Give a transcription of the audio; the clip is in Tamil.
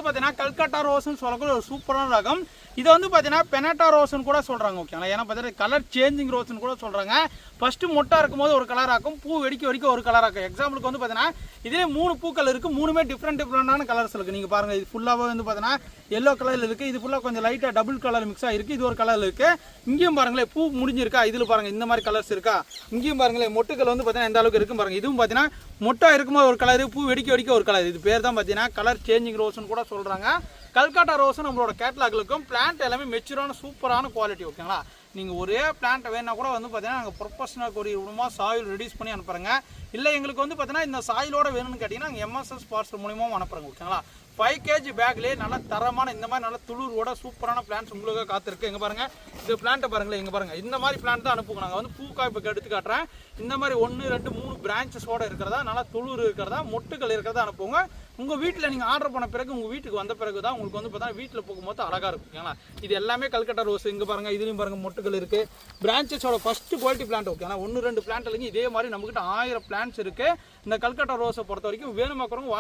பார்த்தீங்கன்னா கல்கட்டா ரோஸ்ன்னு சொல்லக்கூடிய ஒரு சூப்பரான ரகம். இது வந்து பார்த்தீங்கன்னா பெனட்டா ரோஸ்ன்னு கூட சொல்கிறாங்க ஓகேங்களா. ஏன்னா பார்த்தீங்கன்னா கலர் சேஞ்சிங் ரோஸ்ன்னு கூட சொல்கிறாங்க. ஃபஸ்ட்டு மொட்டா இருக்கும்போது ஒரு கலர் ஆக்கும், பூ வெடிக்க ஒரு கலர் ஆக்கும். எக்ஸாம்பிளுக்கு வந்து பார்த்தீங்கன்னா இதிலே 3 பூக்கள் இருக்குது, 3மே டிஃப்ரெண்டான கலர்ஸ் இருக்குது. நீங்கள் பாருங்கள், இது ஃபுல்லாகவே வந்து பார்த்தீங்கன்னா எல்லோ கலரில் இருக்குது, இது ஃபுல்லாக கொஞ்சம் லைட்டாக டபுள் கலர் மிக்ஸ் ஆகிருக்கு, இது ஒரு கலரில் இருக்குது. இங்கேயும் பாருங்களேன் பூ முடிஞ்சிருக்கா, இதில் பாருங்கள் இந்த மாதிரி கலர்ஸ் இருக்கா. இங்கேயும் பாருங்களேன் மொட்டுக்கள் வந்து பார்த்தீங்கன்னா எந்த அளவுக்கு இருக்கும் பாருங்கள். இதுவும் பார்த்தீங்கன்னா மொட்டா இருக்கும்போது ஒரு கலர், பூ வெடிக்க ஒரு கலர். இது பேர் தான் பார்த்தீங்கன்னா கலர் சேஞ்சிங் ரோஸ்ன்னு கூட சொல்கிறாங்க. கல்கட்டா ரோஸ் நம்மளோட கேட்டலாகில் இருக்கும். பிளான்ட் எல்லாமே மெச்சூரான சூப்பரான குவாலிட்டி ஓகேங்களா. நீங்கள் ஒரே பிளான்ட் வேணா கூட வந்து பார்த்தீங்கன்னா நாங்கள் ப்ரொஃபஷனல் கொரியர் மூலமாக சாயில் ரெடியூஸ் பண்ணி அனுப்புகிறேங்க. இல்லை எங்களுக்கு வந்து பார்த்தீங்கன்னா இந்த சாயிலோட வேணும்னு கேட்டிங்கன்னா நாங்கள் எம்எஸ்எஸ் பார்சல் மூலியமாக அனுப்புகிறோங்க ஓகேங்களா. 5 kg பேக்லேயே நல்ல தரமான இந்த மாதிரி நல்ல துளூரோட சூப்பரான பிளான்ஸ் உங்களுக்கு காத்திருக்கு. எங்கே பாருங்கள், இந்த பிளான்ட்டை பாருங்களேன், எங்கே பாருங்கள் இந்த மாதிரி பிளான்ட் தான் அனுப்புங்க. நாங்கள் வந்து பூக்காய் இப்போ எடுத்து காட்டுறேன். இந்த மாதிரி 1 2 3 பிரான்ச்சஸோட இருக்கிறதா, நல்லா துளூர் இருக்கிறதா, மொட்டுகள் இருக்கிறதா அனுப்புங்க. உங்கள் வீட்டில் நீங்கள் ஆர்டர் பண்ண பிறகு உங்கள் வீட்டுக்கு வந்த பிறகு தான் உங்களுக்கு வந்து பார்த்தா வீட்டில் போகும்போது அழகாக இருக்கும் ஓகேங்களா. இது எல்லாமே கல்கட்டா ரோஸ். இங்கே பாருங்கள், இதுலேயும் பாருங்கள் மொட்டுகள் இருக்குது. பிரான்ச்சஸோட ஃபஸ்ட்டு குவாலிட்டி பிளான்ட் ஓகேங்களா. 1 2 பிளான்ட் இல்லைங்க, இதே மாதிரி நம்மகிட்ட 1000 பிளான்ட்ஸ் இருக்குது. இந்த கல்கட்டா ரோஸை பொறுத்த வரைக்கும் வேணுமாக்கிறவங்க